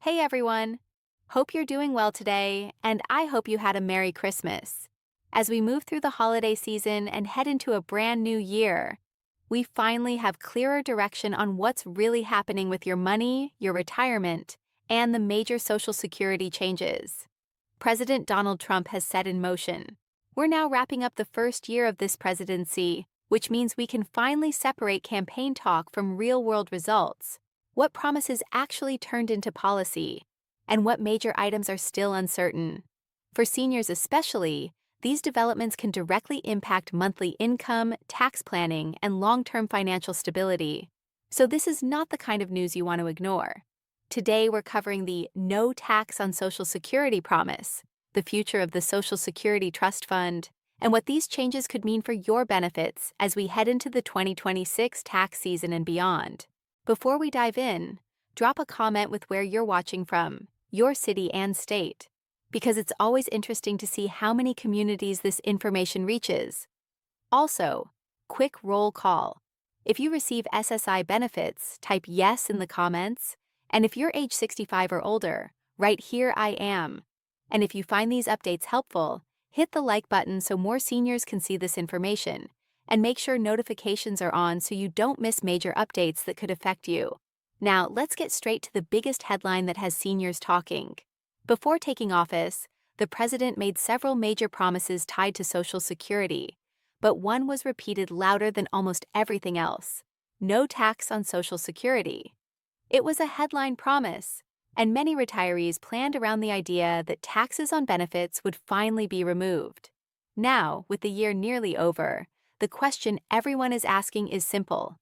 Hey everyone! Hope you're doing well today, and I hope you had a Merry Christmas. As we move through the holiday season and head into a brand new year, we finally have clearer direction on what's really happening with your money, your retirement, and the major Social Security changes President Donald Trump has set in motion. We're now wrapping up the first year of this presidency, which means we can finally separate campaign talk from real-world results. What promises actually turned into policy, and what major items are still uncertain. For seniors especially, these developments can directly impact monthly income, tax planning, and long-term financial stability. So this is not the kind of news you want to ignore. Today we're covering the No Tax on Social Security promise, the future of the Social Security Trust Fund, and what these changes could mean for your benefits as we head into the 2026 tax season and beyond. Before we dive in, drop a comment with where you're watching from, your city and state, because it's always interesting to see how many communities this information reaches. Also, quick roll call. If you receive SSI benefits, type yes in the comments, and if you're age 65 or older, write "Here I am." And if you find these updates helpful, hit the like button so more seniors can see this information, and make sure notifications are on so you don't miss major updates that could affect you. Now, let's get straight to the biggest headline that has seniors talking. Before taking office, the president made several major promises tied to Social Security, but one was repeated louder than almost everything else: no tax on Social Security. It was a headline promise, and many retirees planned around the idea that taxes on benefits would finally be removed. Now, with the year nearly over, the question everyone is asking is simple: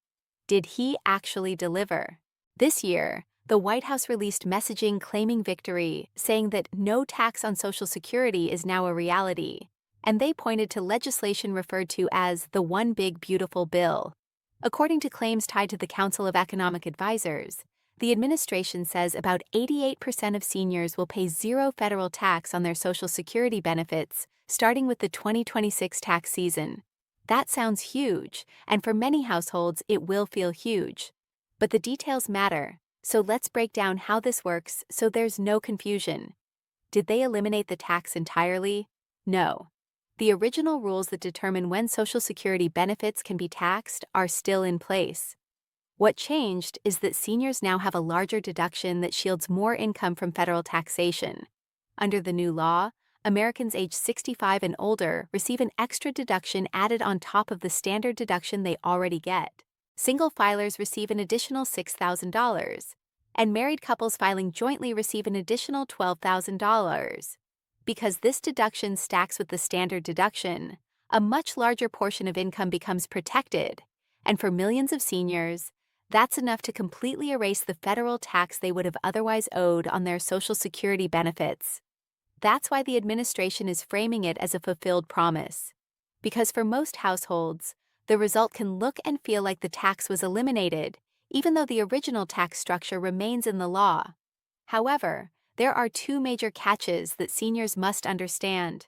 did he actually deliver? This year, the White House released messaging claiming victory, saying that no tax on Social Security is now a reality, and they pointed to legislation referred to as the One Big Beautiful Bill. According to claims tied to the Council of Economic Advisors, the administration says about 88% of seniors will pay zero federal tax on their Social Security benefits starting with the 2026 tax season. That sounds huge, and for many households it will feel huge. But the details matter, so let's break down how this works so there's no confusion. Did they eliminate the tax entirely? No. The original rules that determine when Social Security benefits can be taxed are still in place. What changed is that seniors now have a larger deduction that shields more income from federal taxation. Under the new law, Americans age 65 and older receive an extra deduction added on top of the standard deduction they already get. Single filers receive an additional $6,000, and married couples filing jointly receive an additional $12,000. Because this deduction stacks with the standard deduction, a much larger portion of income becomes protected, and for millions of seniors, that's enough to completely erase the federal tax they would have otherwise owed on their Social Security benefits. That's why the administration is framing it as a fulfilled promise. Because for most households, the result can look and feel like the tax was eliminated, even though the original tax structure remains in the law. However, there are two major catches that seniors must understand.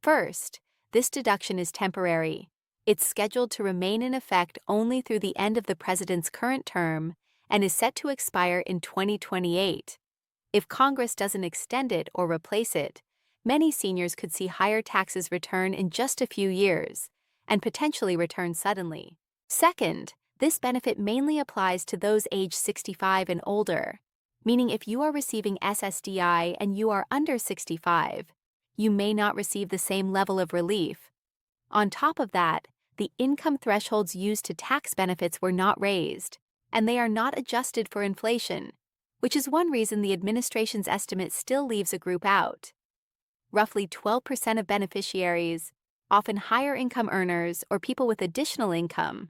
First, this deduction is temporary. It's scheduled to remain in effect only through the end of the president's current term and is set to expire in 2028. If Congress doesn't extend it or replace it, many seniors could see higher taxes return in just a few years, and potentially return suddenly. Second, this benefit mainly applies to those age 65 and older, meaning if you are receiving SSDI and you are under 65, you may not receive the same level of relief. On top of that, the income thresholds used to tax benefits were not raised, and they are not adjusted for inflation, which is one reason the administration's estimate still leaves a group out. Roughly 12% of beneficiaries, often higher income earners or people with additional income,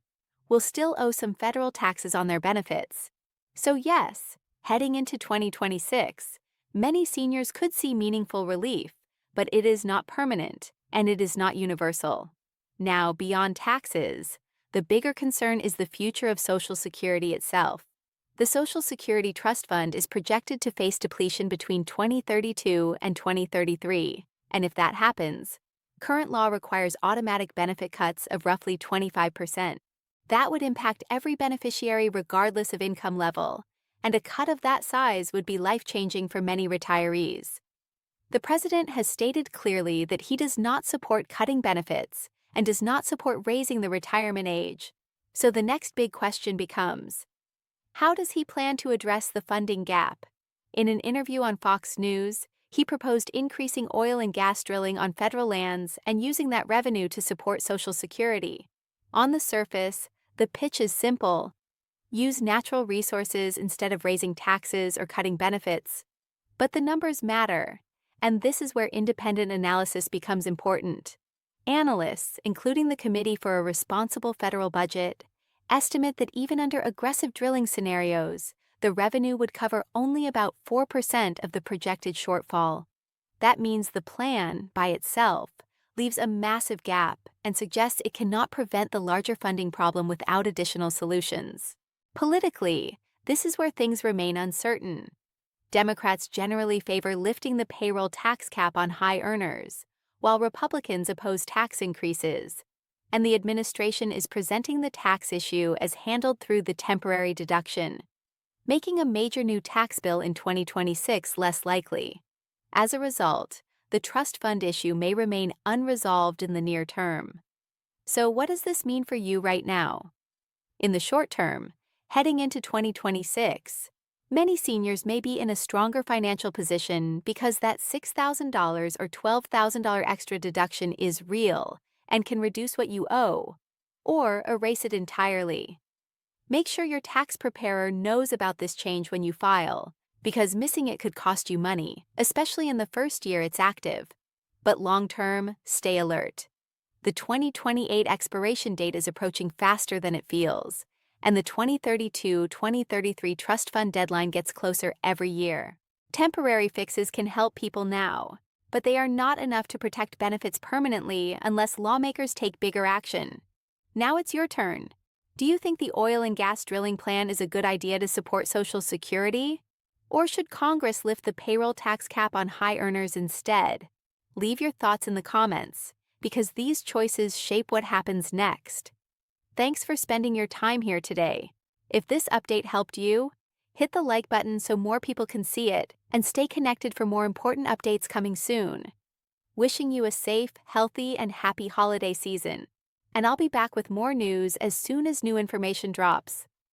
will still owe some federal taxes on their benefits. So yes, heading into 2026, many seniors could see meaningful relief, but it is not permanent, and it is not universal. Now, beyond taxes, the bigger concern is the future of Social Security itself. The Social Security Trust Fund is projected to face depletion between 2032 and 2033, and if that happens, current law requires automatic benefit cuts of roughly 25%. That would impact every beneficiary regardless of income level, and a cut of that size would be life-changing for many retirees. The president has stated clearly that he does not support cutting benefits and does not support raising the retirement age. So the next big question becomes, how does he plan to address the funding gap? In an interview on Fox News, he proposed increasing oil and gas drilling on federal lands and using that revenue to support Social Security. On the surface, the pitch is simple. Use natural resources instead of raising taxes or cutting benefits. But the numbers matter, and this is where independent analysis becomes important. Analysts, including the Committee for a Responsible Federal Budget, estimate that even under aggressive drilling scenarios, the revenue would cover only about 4% of the projected shortfall. That means the plan, by itself, leaves a massive gap and suggests it cannot prevent the larger funding problem without additional solutions. Politically, this is where things remain uncertain. Democrats generally favor lifting the payroll tax cap on high earners, while Republicans oppose tax increases, and the administration is presenting the tax issue as handled through the temporary deduction, making a major new tax bill in 2026 less likely. As a result, the trust fund issue may remain unresolved in the near term. So what does this mean for you right now? In the short term, heading into 2026, many seniors may be in a stronger financial position because that $6,000 or $12,000 extra deduction is real and can reduce what you owe, or erase it entirely. Make sure your tax preparer knows about this change when you file, because missing it could cost you money, especially in the first year it's active. But long-term, stay alert. The 2028 expiration date is approaching faster than it feels, and the 2032-2033 trust fund deadline gets closer every year. Temporary fixes can help people now, but they are not enough to protect benefits permanently unless lawmakers take bigger action. Now it's your turn. Do you think the oil and gas drilling plan is a good idea to support Social Security? Or should Congress lift the payroll tax cap on high earners instead? Leave your thoughts in the comments, because these choices shape what happens next. Thanks for spending your time here today. If this update helped you, hit the like button so more people can see it, and stay connected for more important updates coming soon. Wishing you a safe, healthy, and happy holiday season. And I'll be back with more news as soon as new information drops.